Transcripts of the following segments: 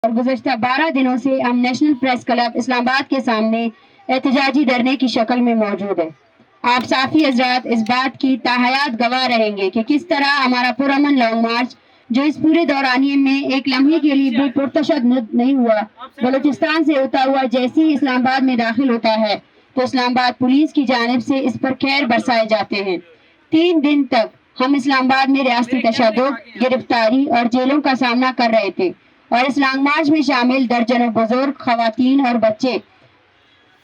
اور گزشتہ 12 دنوں سے ہم نیشنل پریس کلب اسلام آباد کے سامنے احتجاجی دھرنے کی شکل میں موجود ہے۔ آپ صحافی حضرات اس بات کی تاحیات گواہ رہیں گے کہ کس طرح ہمارا پرامن لانگ مارچ، جو اس پورے دورانیے میں ایک لمحے کے لیے بھی پرتشدد نہیں ہوا، بلوچستان سے ہوتا ہوا جیسے ہی اسلام آباد میں داخل ہوتا ہے تو اسلام آباد پولیس کی جانب سے اس پر خیر برسائے جاتے ہیں۔ 3 دن تک ہم اسلام آباد میں ریاستی تشدد، گرفتاری اور جیلوں کا سامنا کر رہے تھے اور اس لانگ مارچ میں شامل درجنوں بزرگ، خواتین اور بچے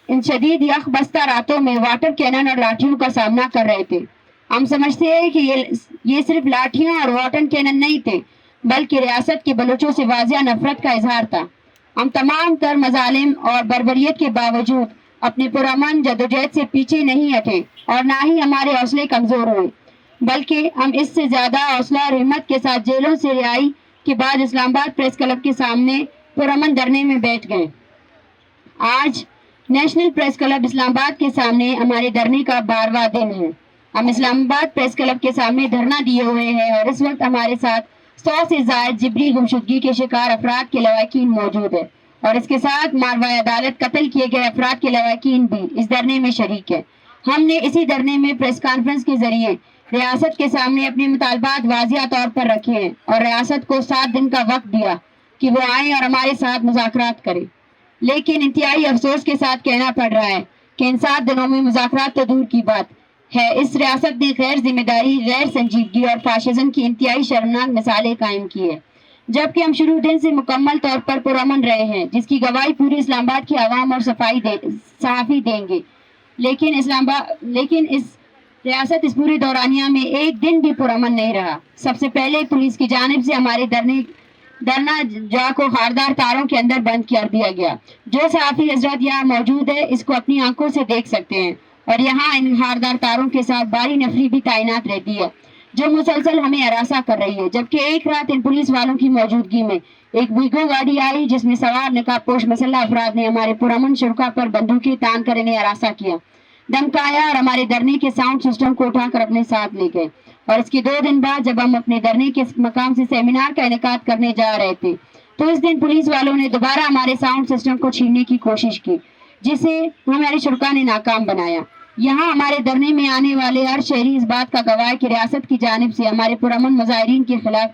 ان شدید یخ بستہ راتوں میں واٹر کینن اور لاٹھیوں کا سامنا کر رہے تھے۔ ہم سمجھتے ہیں کہ یہ صرف لاٹھیاں اور واٹر کینن نہیں تھے، بلکہ ریاست کے بلوچوں سے واضح نفرت کا اظہار تھا۔ ہم تمام تر مظالم اور بربریت کے باوجود اپنے پرامن جدوجہد سے پیچھے نہیں ہٹے اور نہ ہی ہمارے حوصلے کمزور ہوئے، بلکہ ہم اس سے زیادہ حوصلہ اور ہمت کے ساتھ جیلوں سے رہائی کے بعد اسلام آباد پریس کلب کے سامنے پرامن دھرنے میں بیٹھ گئے۔ آج نیشنل پریس کلب اسلام آباد کے سامنے ہمارے دھرنے کا 12واں دن ہے۔ ہم اسلام آباد پریس کلب کے سامنے دھرنا دیے ہوئے ہیں اور اس وقت ہمارے ساتھ 100 سے زائد جبری گمشدگی کے شکار افراد کے لواحقین موجود ہیں اور اس کے ساتھ ماروائے عدالت قتل کیے گئے افراد کے لواحقین بھی اس دھرنے میں شریک ہیں۔ ہم نے اسی دھرنے میں پریس کانفرنس کے ذریعے ریاست کے سامنے اپنے مطالبات واضح طور پر رکھے ہیں اور ریاست کو 7 دن کا وقت دیا کہ وہ آئیں اور ہمارے ساتھ مذاکرات کریں، لیکن انتہائی افسوس کے ساتھ کہنا پڑ رہا ہے کہ ان 7 دنوں میں مذاکرات تو دور کی بات ہے، اس ریاست نے غیر ذمہ داری، غیر سنجیدگی اور فاشزم کی انتہائی شرمناک مثالیں قائم کی ہے، جبکہ ہم شروع دن سے مکمل طور پر پرامن رہے ہیں، جس کی گواہی پوری اسلام آباد کی عوام اور صحافی دیں گے۔ لیکن اس ریاست اس پوری دورانیہ میں ایک دن بھی پرامن نہیں رہا۔ سب سے پہلے پولیس کی جانب سے ہمارے دھرنا جا کو خاردار تاروں کے اندر بند کر دیا گیا۔ جو صحافی حضرات یہاں موجود ہے اس کو اپنی آنکھوں سے دیکھ سکتے ہیں اور یہاں ان خاردار تاروں کے ساتھ باری نفری بھی تعینات رہتی ہے جو مسلسل ہمیں ہراساں کر رہی ہے، جبکہ ایک رات ان پولیس والوں کی موجودگی میں ایک ویگو گاڑی آئی جس میں سوار نقاب پوش مسلح افراد نے ہمارے پرامن شرکا پر بندوقیں تان کر انہیں ہراساں کیا، دھمکایا اور ہمارے دھرنے کے ساؤنڈ سسٹم کو اٹھا کر اپنے ساتھ لے گئے۔ اور اس کے 2 دن بعد جب ہم اپنے دھرنے کے مقام سے سیمینار کا انعقاد کرنے جا رہے تھے تو اس دن پولیس والوں نے دوبارہ ہمارے ساؤنڈ سسٹم کو چھیننے کی کوشش کی، جسے ہمارے شرکا نے ناکام بنایا۔ یہاں ہمارے دھرنے میں آنے والے ہر شہری اس بات کا گواہ ہے کہ ریاست کی جانب سے ہمارے پرامن مظاہرین کے خلاف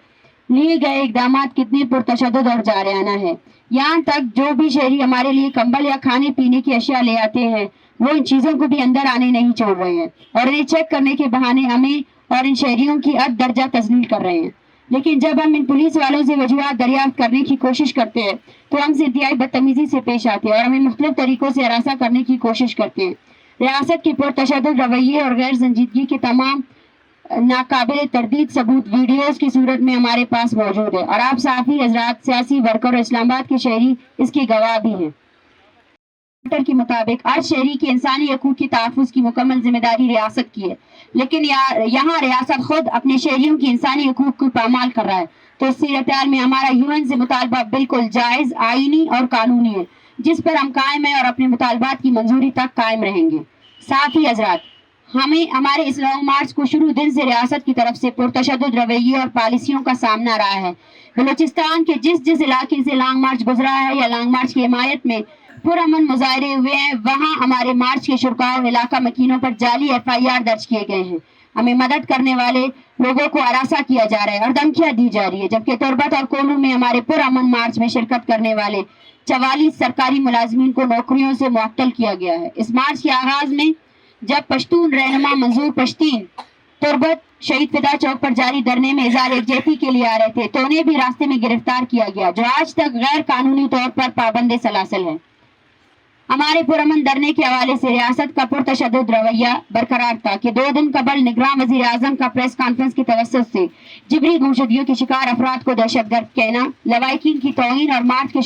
لیے گئے اقدامات کتنے پرتشدد اور جارحانہ ہیں۔ یہاں تک جو بھی شہری ہمارے لیے کمبل یا کھانے پینے کی اشیاء لے آتے ہیں وہ ان چیزوں کو بھی اندر آنے نہیں چھوڑ رہے ہیں اور انہیں چیک کرنے کے بہانے ہمیں اور ان شہریوں کی اد درجہ تذلیل کر رہے ہیں۔ لیکن جب ہم ان پولیس والوں سے وجوہات دریافت کرنے کی کوشش کرتے ہیں تو ہم سے انتہائی بدتمیزی سے پیش آتے ہیں اور ہمیں مختلف طریقوں سے ہراساں کرنے کی کوشش کرتے ہیں۔ ریاست کے پرتشدد رویے اور غیر سنجیدگی کے تمام ناقابل تردید ثبوت ویڈیوز کی صورت میں ہمارے پاس موجود ہے اور آپ صحافی حضرات، سیاسی ورکر اور اسلام آباد کے شہری اس کے گواہ بھی ہیں۔ کے مطابق ہر شہری کے انسانی حقوق کے تحفظ کی مکمل ذمہ داری ریاست کی ہے، لیکن یہاں ریاست خود اپنے شہریوں کی انسانی حقوق کو پامال کر رہا ہے، تو اس صورتحال میں ہمارا UN سے مطالبہ بالکل جائز، آئینی اور قانونی ہے، جس پر ہم قائم ہیں اور اپنے مطالبات کی منظوری تک قائم رہیں گے۔ صحافی حضرات، ہمارے اس لانگ مارچ کو شروع دن سے ریاست کی طرف سے پرتشدد رویے اور پالیسیوں کا سامنا رہا ہے۔ بلوچستان کے جس علاقے سے لانگ مارچ گزرا ہے یا لانگ مارچ کی حمایت میں پرامن مظاہرے ہوئے ہیں، وہاں ہمارے مارچ کے شرکاء اور علاقہ مکینوں پر جعلی FIR درج کیے گئے ہیں۔ ہمیں مدد کرنے والے لوگوں کو ہراساں کیا جا رہا ہے اور دھمکیاں دی جا رہی ہے، جبکہ تربت اور کولو میں ہمارے پرامن مارچ میں شرکت کرنے والے 44 سرکاری ملازمین کو نوکریوں سے معطل کیا گیا ہے۔ اس مارچ کے آغاز میں جب پشتون رہنما منظور پشتین تربت شہید فدا چوک پر جاری دھرنے میں اظہار یکجہتی کے لیے آ رہے تھے تو انہیں بھی راستے میں گرفتار کیا گیا، جو آج تک غیر قانونی طور پر پابند سلاسل ہے۔ ہمارے پرامن دھرنے کے حوالے سے ریاست کا پرتشدد رویہ برقرار تھا کہ 2 دن قبل نگراں وزیر اعظم کا پریس کانفرنس کی توسط سے جبری گمشدگیوں کے شکار افراد کو دہشت گرد کہنا، لواحقین کی توہین اور مارچ کے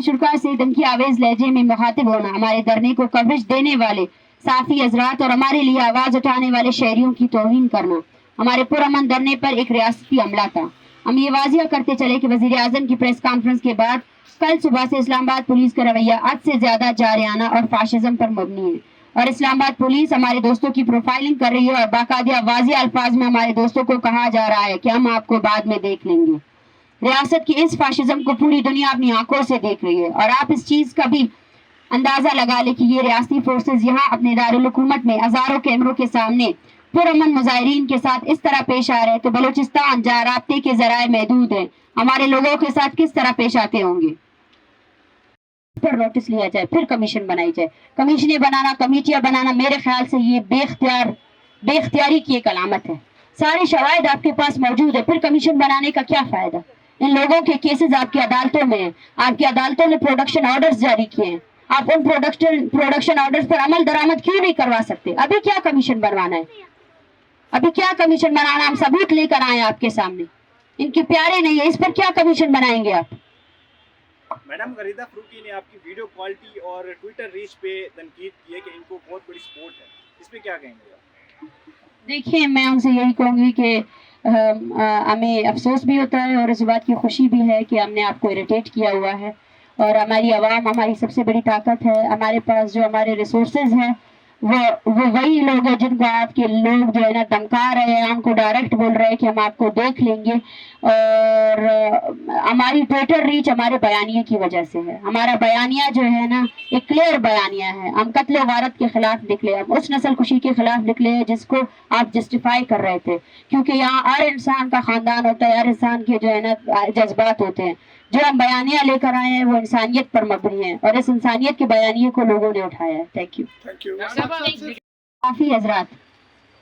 شرکاء سے دھمکی آویز لہجے میں مخاطب ہونا، ہمارے دھرنے کو کوریج دینے والے صحافی حضرات اور ہمارے لیے آواز اٹھانے والے شہریوں کی توہین کرنا ہمارے پرامن دھرنے پر ایک ریاستی حملہ تھا۔ ہم یہ واضح کرتے چلے کہ وزیر اعظم کی پریس کانفرنس کے بعد کل صبح سے اسلام آباد پولیس کا رویہ حد سے زیادہ جارحانہ اور فاشزم پر مبنی ہے اور اسلام آباد پولیس ہمارے دوستوں کی پروفائلنگ کر رہی ہے اور باقاعدہ واضح الفاظ میں ہمارے دوستوں کو کہا جا رہا ہے کہ ہم آپ کو بعد میں دیکھ لیں گے۔ रियासत की इस फाशिज्म को पूरी दुनिया अपनी आंखों से देख रही है और आप इस चीज का भी अंदाजा लगा ले कि ये रियासती फोर्सेस यहाँ अपने दारुल हुकूमत में हजारों कैमरों के सामने पुरअमन मुजाहिरीन के साथ इस तरह पेश आ रहे हैं तो बलूचिस्तान जहाँ राब्ते के जराए महदूद हैं हमारे लोगों के साथ किस तरह पेश आते होंगे। पर नोटिस लिया जाए, फिर कमीशन बनाई जाए। कमीशनें बनाना, कमेटियां बनाना, मेरे ख्याल से ये बेख्तियारी की एक अलामत है। सारे शवाहिद आपके पास मौजूद है, फिर कमीशन बनाने का क्या फायदा। इन लोगों के केसेस आपकी अदालतों में हैं, आपकी अदालतों ने प्रोडक्शन ऑर्डर्स जारी किए हैं, आप उन प्रोडक्शन ऑर्डर्स पर अमल दरामद क्यों नहीं करवा सकते। अभी क्या कमीशन बनवाना है, अभी क्या कमीशन बनाना, हम सबूत लेकर आए आपके सामने, इनके प्यारे नहीं है, इस पर क्या कमीशन बनाएंगे आप। मैडम गरीदा फरूकी ने आपकी वीडियो क्वालिटी और ट्विटर रीच पे तनकीद की है कि इनको बहुत बड़ी सपोर्ट है, इस पे क्या कहेंगे आप? देखिए, मैं उनसे यही कहूँगी कि हमें अफसोस भी होता है और इस बात की खुशी भी है कि हमने आपको इरिटेट किया हुआ है और हमारी आवाम हमारी सबसे बड़ी ताकत है। हमारे पास जो हमारे रिसोर्सेज हैं वो वही लोग हैं जिनको आपके लोग जो है ना धमका रहे हैं, हमको डायरेक्ट बोल रहे हैं कि हम आपको देख लेंगे और हमारी ट्विटर रीच हमारे बयानिए की वजह से है। हमारा बयानिया जो है ना एक क्लियर बयानिया है, हम कत्ल वारत के खिलाफ निकले, हम उस नस्ल कुशी के खिलाफ निकले हैं जिसको आप जस्टिफाई कर रहे थे, क्योंकि यहाँ हर इंसान का खानदान होता है, हर इंसान के जो है ना जज्बात होते हैं। जो हम बयानिया लेकर आए हैं वो इंसानियत पर मबनी है और इस इंसानियत के बयानिए को लोगों ने उठाया है। Thank you. काफी हजरात,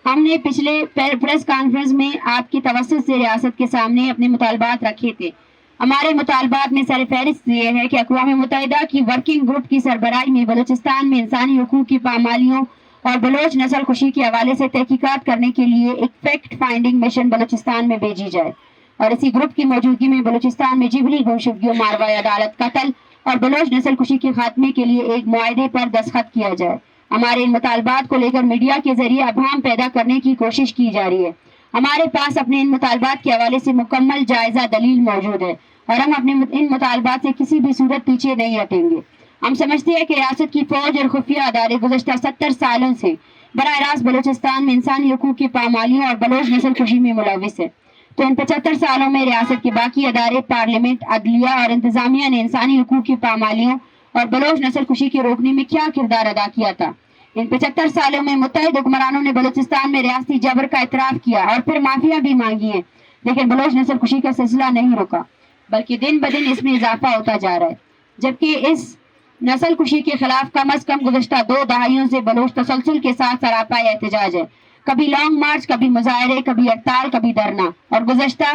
हमने पिछले प्रेस कॉन्फ्रेंस में आपकी तवज्जो से रियासत के सामने अपने मुतालबात रखे थे। हमारे मुतालबात में सर फहरिस्त ये है कि अक़वाम मुत्तहिदा की वर्किंग ग्रुप की सरबराही में बलूचिस्तान में इंसानी हुकूक की पामालियों और बलोच नस्ल कुशी के हवाले से तहकीकात करने के लिए एक फैक्ट फाइंडिंग मिशन बलूचिस्तान में भेजी जाए और इसी ग्रुप की मौजूदगी में बलूचिस्तान में जिबरी गुमशुदगियों, मारवा, अदालत, कत्ल और बलोच नस्ल कुशी के खात्मे के लिए एक मुआहदे पर दस्तखत किया जाए। हमारे इन मुतालबात को लेकर मीडिया के जरिए अभाम पैदा करने की कोशिश की जा रही है। हमारे पास अपने इन मुतालबात के हवाले से मुकम्मल जायजा दलील मौजूद है और हम अपने इन मुतालबात से किसी भी सूरत पीछे नहीं हटेंगे। हम समझते हैं कि रियासत की फौज और खुफिया अदारे गुज़श्ता 70 सालों से बराह रास्त बलूचिस्तान में इंसानी हुकूक की पामालियों और बलोच नस्ल कुशी में मुलविस है। तो इन 75 सालों में रियासत के बाकी अदारे, पार्लियामेंट, अदलिया और इंतजामिया ने इंसानी हुकूक की पामालियों और बलोच नस्ल कुशी के रोकने में क्या किरदार अदा किया था। इन 75 सालों में मुत्तहिद हुक्मरानों ने बलूचिस्तान में रियासती जबर का इतराफ किया और फिर माफिया भी मांगी है, लेकिन बलोच नस्ल कुशी का सिलसिला नहीं रुका, बल्कि दिन ब दिन इसमें इजाफा होता जा रहा है। जबकि इस नस्ल कुशी के खिलाफ कम अज कम गुज़श्ता 2 दहाइयों से बलोच तसलसल के साथ सरापा एहतजाज है। कभी लॉन्ग मार्च, कभी मुजाहरे, कभी हड़ताल, कभी धरना और गुज़श्ता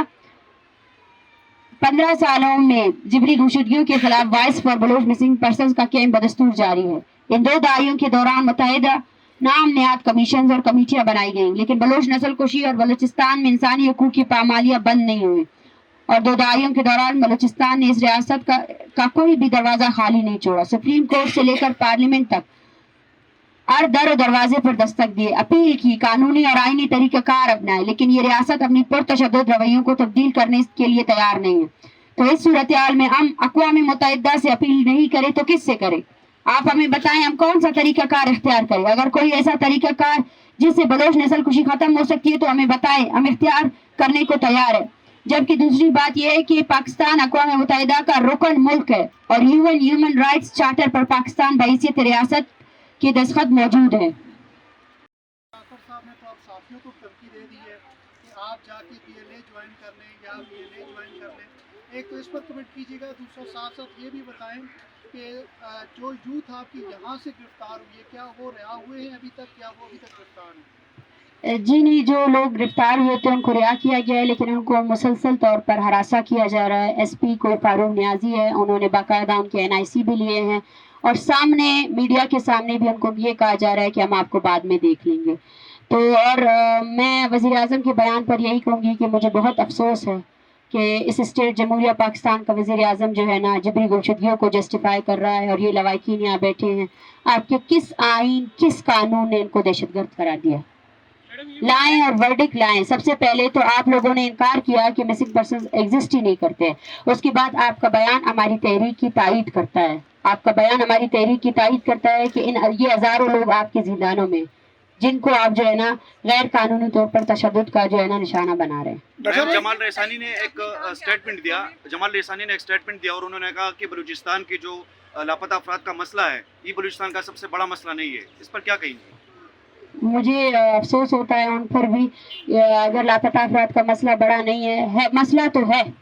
15 सालों में जिबरी गुमशुदगियों के खिलाफ voice for Baloch missing persons का कैंप बदस्तूर जारी है। इन 2 दहाइयों के दौरान मुत्तहिदा नाम निहाद कमीशन और कमेटियां बनाई गईं, लेकिन बलोच नस्ल कुशी और बलूचिस्तान में इंसानी हुकूक की पामालियां बंद नहीं हुई और 2 दहाइयों के दौरान बलूचिस्तान ने इस रियासत का कोई भी दरवाजा खाली नहीं छोड़ा। सुप्रीम कोर्ट से लेकर पार्लियामेंट तक हर दर दरवाजे पर दस्तक दिए, अपील की, कानूनी और आईनी तरीक़ाकार अपनाए, लेकिन ये रियासत अपनी पुरतशद्दुद रवैयों को तब्दील करने के लिए तैयार नहीं है। तो इस सूरत हाल में हम अक़वाम मुत्तहिदा से अपील नहीं करें तो किससे करें। आप हमें बताएं हम कौन सा तरीक़ाकार इख्तियार करें। अगर कोई ऐसा तरीक़ाकार जिससे बलोच नस्ल कुशी खत्म हो सकती है तो हमें बताएं, हम इख्तियार करने को तैयार है। जबकि दूसरी बात यह है कि पाकिस्तान अक़वाम मुत्तहिदा का रुकन मुल्क है और ह्यूमन राइट्स चार्टर पर पाकिस्तान बहैसियत रियासत के दस्तखत मौजूद है। साहब ने तो आप साथियों को धमकी दे दी है कि आप जाके PLA ज्वाइन कर लें या VLA ज्वाइन कर लें। एक तो इस पर कमेंट कीजिएगा, दूसरा साथ साथ ये भी बताएं कि जो यूथ आपकी यहाँ से गिरफ्तार हुई है क्या वो रिहा हुए हैं अभी तक, क्या वो अभी तक गिरफ्तार हैं? जी नहीं, जो लोग गिरफ्तार हुए थे उनको रिहा किया गया है, लेकिन उनको मुसलसल तौर पर हरासा किया जा रहा है। SP कोई फारूक नियाजी है, उन्होंने बाकायदा उनके NIC भी लिए हैं और सामने मीडिया के सामने भी उनको ये कहा जा रहा है कि हम आपको बाद में देख लेंगे। तो और मैं वज़ीर आज़म के बयान पर यही कहूँगी कि मुझे बहुत अफसोस है कि इस स्टेट जमहूरिया पाकिस्तान का वज़ीर आज़म जो है ना जिबरी गुमशुदगियों को जस्टिफाई कर रहा है और ये लवाकिन यहाँ बैठे हैं। आपके किस आइन, किस कानून ने इनको दहशतगर्द करार दिया? लाएं और वर्डिक लाएं। सबसे पहले तो आप लोगों ने इनकार किया कि मिसिंग पर्सन एग्जिस्ट ही नहीं करते, उसके बाद आपका बयान हमारी तहरीक की तायीद करता है, आपका बयान हमारी तहरीक की तायीद करता है कि ये हज़ारों लोग आपके जिंदानों में जिनको आप जो है ना गैर कानूनी तौर पर तशद्दुद का जो है ना निशाना बना रहे हैं। डॉक्टर जमाल रेसानी ने एक स्टेटमेंट दिया और उन्होंने कहा कि बलूचिस्तान के जो लापता अफराद का मसला है ये बलूचिस्तान का सबसे बड़ा मसला नहीं है, इस पर क्या कहेंगे? मुझे अफसोस होता है उन पर भी, अगर लापता अफराद का मसला बड़ा नहीं है, मसला तो है,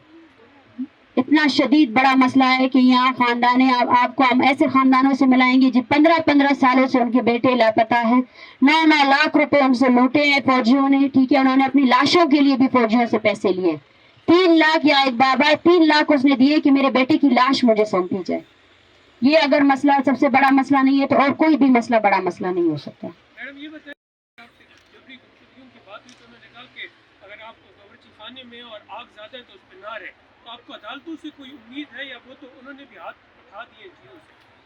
इतना शदीद बड़ा मसला है कि यहाँ खानदान आपको हम ऐसे खानदानों से मिलाएंगे जो 15-15 सालों से उनके बेटे लापता है, 9-9 लाख रुपए उनसे लूटे हैं फौजियों ने, ठीक है, उन्होंने अपनी लाशों के लिए भी फौजियों से पैसे लिए, 3 लाख या एक बाबा 3 लाख उसने दिए कि मेरे बेटे की लाश मुझे सौंपी जाए। ये अगर मसला सबसे बड़ा मसला नहीं है तो और कोई भी मसला बड़ा मसला नहीं हो सकता। मैडम ये बताइए, आपसे जबरी गुमशुदगियों की बात हुई तो उन्होंने कहा कि अगर आपको बावर्ची खाने में और आग ज़्यादा है तो उस पर ना रहे, तो आपको अदालतों से कोई उम्मीद है या वो तो उन्होंने भी हाथ उठा दिए चीज़ों से?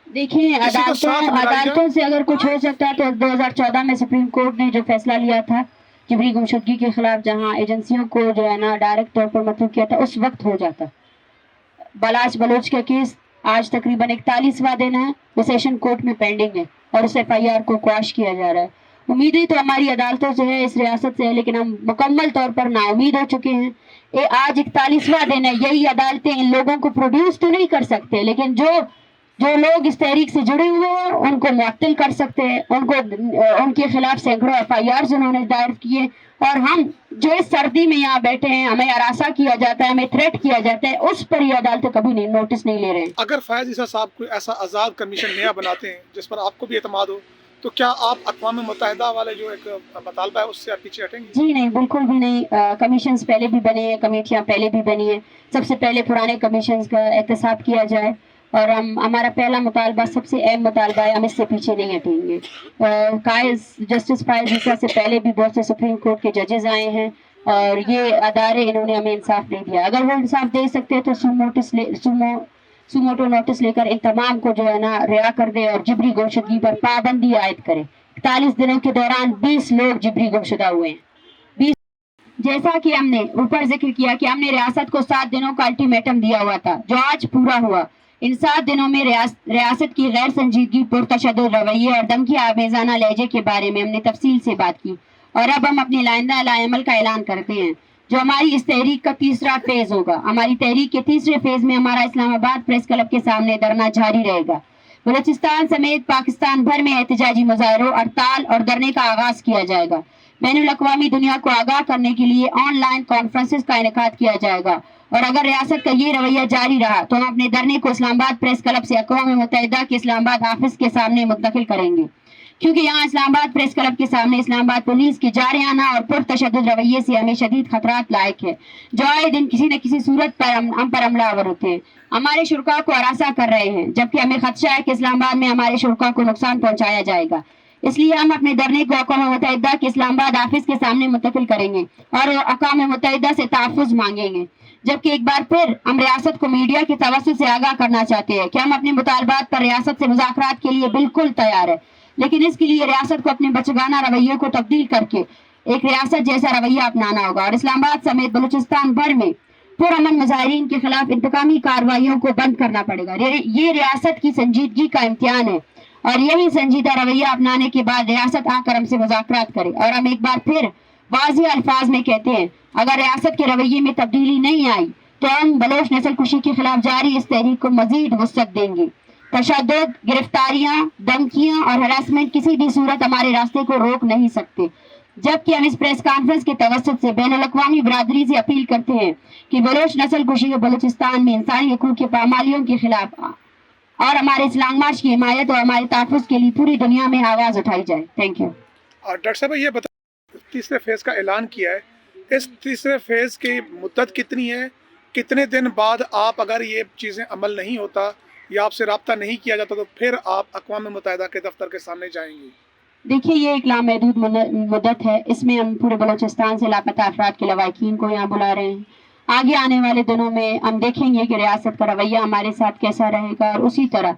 देखिए, अदालतों से अगर कुछ हो सकता है तो 2014 में सुप्रीम कोर्ट ने जो फैसला लिया था जबरी गुमशुदगी के खिलाफ, जहां एजेंसियों को जो है ना डायरेक्ट तौर पर मतलूब किया था, उस वक्त हो जाता। बलाच बलोच का केस आज तकरीबन 41वां दिन है, वो सेशन कोर्ट में पेंडिंग है और उस FIR को क्वाश किया जा रहा है। उम्मीदें तो हमारी अदालतों से है, इस रियासत से है, लेकिन हम मुकम्मल तौर पर नाउमीद हो चुके हैं। आज 41वां दिन है, यही अदालतें इन लोगों को प्रोड्यूस तो नहीं कर सकते, लेकिन जो लोग इस तहरीक से जुड़े हुए हैं उनको मुअत्तल कर सकते हैं, उनके खिलाफ सैकड़ों FIRs उन्होंने दायर किए, और हम जो इस सर्दी में यहाँ बैठे हैं, हमें हरासा किया जाता है, हमें थ्रेट किया जाता है, उस पर ये अदालतें कभी नहीं नोटिस नहीं ले रहे हैं। अगर फैज ईसा साहब कोई ऐसा आज़ाद कमीशन नया बनाते हैं जिस पर आपको भी एतमाद हो, तो क्या आप अक़वाम मुत्तहिदा वाले जो एक मुतालबा है उससे आप पीछे हटेंगे? जी नहीं, बिल्कुल भी नहीं। कमीशंस पहले भी बने हैं, कमेटियाँ पहले भी बनी हैं, सबसे पहले पुराने कमीशंस का एहतसाब किया जाए, और हमारा पहला मुतालबा सबसे अहम मुतालबा है, हम इससे पीछे नहीं हटेंगे। जस्टिस फायज ईसा से पहले भी बहुत से सुप्रीम कोर्ट के जजेस आए हैं और ये अदारे इन्होंने हमें इंसाफ नहीं दिया। अगर वो इंसाफ दे सकते हैं तो सुमोटो नोटिस लेकर इन तमाम को जो है ना रिहा कर दे और जबरी गुमशुदगी पर पाबंदी आयद करे। 41 दिनों के दौरान 20 लोग जबरी गुमशुदा हुए हैं। 20, जैसा कि हमने ऊपर जिक्र किया कि हमने रियासत को 7 दिनों का अल्टीमेटम दिया हुआ था, जो आज पूरा हुआ। इन 7 दिनों में रियासत की गैर संजीदगी, पुरतशद्दुद रवैये और धमकी आमेज़ाना लहजे के बारे में हमने तफसील से बात की, और अब हम अपने लाइंदा लाएमल का ऐलान करते हैं, जो हमारी इस तहरीक का तीसरा फेज होगा। हमारी तहरीक के तीसरे फेज में हमारा इस्लामाबाद प्रेस क्लब के सामने धरना जारी रहेगा। बलूचिस्तान समेत पाकिस्तान भर में एहतजाजी मुजाहरों, हड़ताल और धरने का आगाज किया जाएगा। बैनुल अक़वामी दुनिया को आगाह करने के लिए ऑनलाइन कॉन्फ्रेंसेस का इनेकाद किया जाएगा, और अगर रियासत का ये रवैया जारी रहा तो हम अपने धरने को इस्लामाबाद प्रेस क्लब से अक़वाम मुत्तहिदा के इस्लामाबाद ऑफिस के सामने मुंतकिल करेंगे, क्योंकि यहाँ इस्लामाबाद प्रेस क्लब के सामने इस्लामाबाद पुलिस के जारियाना और पुरतशद्दुद रवैये से हमें शदीद खतरात लायक है, जो आए दिन किसी न किसी सूरत पर हम पर हमलावर होते हैं, हमारे शुरका को हरासा कर रहे हैं, जबकि हमें खदशा है कि इस्लामाबाद में हमारे शुरका को नुकसान पहुंचाया जाएगा। इसलिए हम अपने धरने को अक़वाम मुत्तहिदा के इस्लामाबाद ऑफिस के सामने मुंतकिल करेंगे और अक़वाम मुत्तहिदा से तहफ़्फ़ुज़ मांगेंगे। जबकि एक बार फिर हम रियासत को मीडिया के तवस्सुत से आगाह करना चाहते हैं कि हम अपने मुतालबात पर रियासत से मुज़ाकरात के लिए बिल्कुल तैयार है, लेकिन इसके लिए रियासत को अपने बचगाना रवैये को तब्दील करके एक रियासत जैसा रवैया अपनाना होगा, और इस्लामाबाद समेत बलूचिस्तान भर में पुरअमन मुजाहिरीन के खिलाफ इंतकामी कार्रवाइयों को बंद करना पड़ेगा। ये रियासत की संजीदगी का इम्तिहान है, और यही संजीदा रवैया अपनाने के बाद रियासत आकर हमसे मुज़ाकरात करे। और हम एक बार फिर वाज़ेह अल्फाज में कहते हैं, अगर रियासत के रवैये में तब्दीली नहीं आई तो हम बलोच नस्ल कुशी के खिलाफ जारी इस तहरीक को मजीद वुसअत देंगे। तशद्दुद, गिरफ्तारियां, धमकियां और हरासमेंट किसी भी सूरत हमारे रास्ते को रोक नहीं सकते। जबकि हम इस प्रेस कॉन्फ्रेंस के तवस्सुत से बैनुल अक़वामी बरादरी से अपील करते हैं कि बलोच नस्ल कुशी और बलूचिस्तान में इंसानी हकूक़ की पामालियों के खिलाफ और हमारे इस लॉन्ग मार्च की हिमायत और हमारे तहफ़्फ़ुज़ के लिए पूरी दुनिया में आवाज़ उठाई जाए। Thank you. और डॉक्टर साहब ये बताइए, तीसरे फेज़ का ऐलान किया है, इस तीसरे फेज़ की मुद्दत कितनी है? कितने दिन बाद आप, अगर ये चीज़ें अमल नहीं होता या आपसे रब्ता नहीं किया जाता, तो फिर आप अक़वाम मुत्तहिदा के दफ्तर के सामने जाएंगे? देखिए, ये एक लामहदूद मुद्दत है। इसमें हम पूरे बलूचिस्तान से लापता अफराद के लवाकिन को यहाँ बुला रहे हैं। आगे आने वाले दिनों में हम देखेंगे कि रियासत का रवैया हमारे साथ कैसा रहेगा, और उसी तरह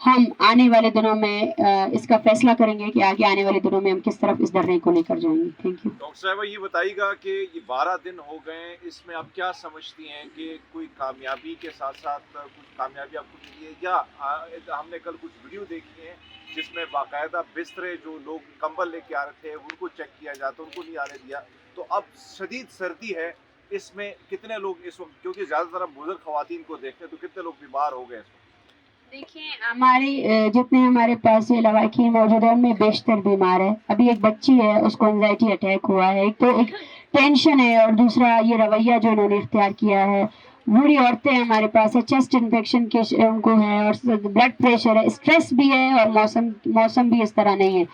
हम आने वाले दिनों में इसका फैसला करेंगे कि आगे आने वाले दिनों में हम किस तरफ इस धरने को लेकर जाएंगे. Thank you. डॉक्टर साहब ये बताइएगा कि ये 12 दिन हो गए, इसमें आप क्या समझती हैं कि कोई कामयाबी के साथ साथ कुछ कामयाबी आपको मिली है, या हमने कल कुछ वीडियो देखी है जिसमें बाकायदा बिस्तरे जो लोग कंबल लेके आ रहे थे उनको चेक किया जाता, उनको नहीं आने दिया. तो अब शदीद सर्दी है, इसमें कितने लोग इस वक्त, क्योंकि ज़्यादातर हम बुजुर्ग खवातीन को देखते हैं, तो कितने लोग बीमार हो गए इस वक्त? देखिए हमारे जितने हमारे पास ये लवाकिन मौजूद है उनमें बेशतर बीमार है. अभी एक बच्ची है, उसको एंजाइटी अटैक हुआ है. एक तो एक टेंशन है और दूसरा ये रवैया जो इन्होंने इख्तियार किया है. बूढ़ी औरतें हमारे पास है, चेस्ट इन्फेक्शन के उनको है और ब्लड प्रेशर है, स्ट्रेस भी है और मौसम भी इस तरह नहीं है.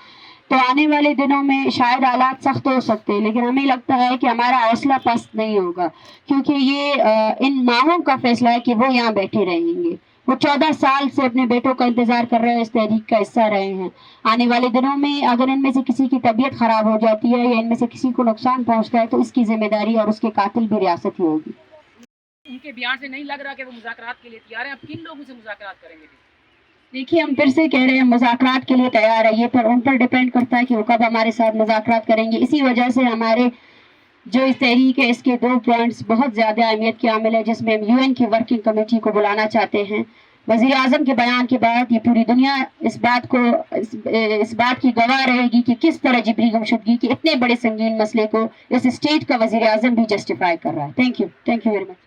तो आने वाले दिनों में शायद हालात सख्त हो सकते हैं, लेकिन हमें लगता है कि हमारा हौसला पस्त नहीं होगा, क्योंकि ये इन माहों का फैसला है कि वो यहाँ बैठे रहेंगे. वो 14 साल से अपने बेटों का इंतजार कर रहे हैं, इस तहरीक का हिस्सा रहे हैं. आने वाले दिनों में अगर इनमें से किसी की तबीयत खराब हो जाती है या इनमें से किसी को नुकसान पहुंचता है तो इसकी जिम्मेदारी और उसके कातिल भी रियासत ही होगी. उनके बयान से नहीं लग रहा कि वो मुज़ाकरात के लिए तैयार हैं. अब किन लोगों से मुज़ाकरात करेंगे? देखिए हम फिर से कह रहे हैं मुज़ाकरात के लिए तैयार है, ये पर उन पर डिपेंड करता है कि वो कब हमारे साथ मुज़ाकरात करेंगे. इसी वजह से हमारे जो इस तहरीक है इसके 2 पॉइंट्स बहुत ज़्यादा अहमियत के हामिल है, जिसमें हम UN की वर्किंग कमेटी को बुलाना चाहते हैं. वज़ीर आज़म के बयान के बाद ये पूरी दुनिया इस बात की गवाह रहेगी कि किस तरह जिबरी गुमशुदगी के इतने बड़े संगीन मसले को इस स्टेट का वज़ीर आज़म भी जस्टिफाई कर रहा है. Thank you very much.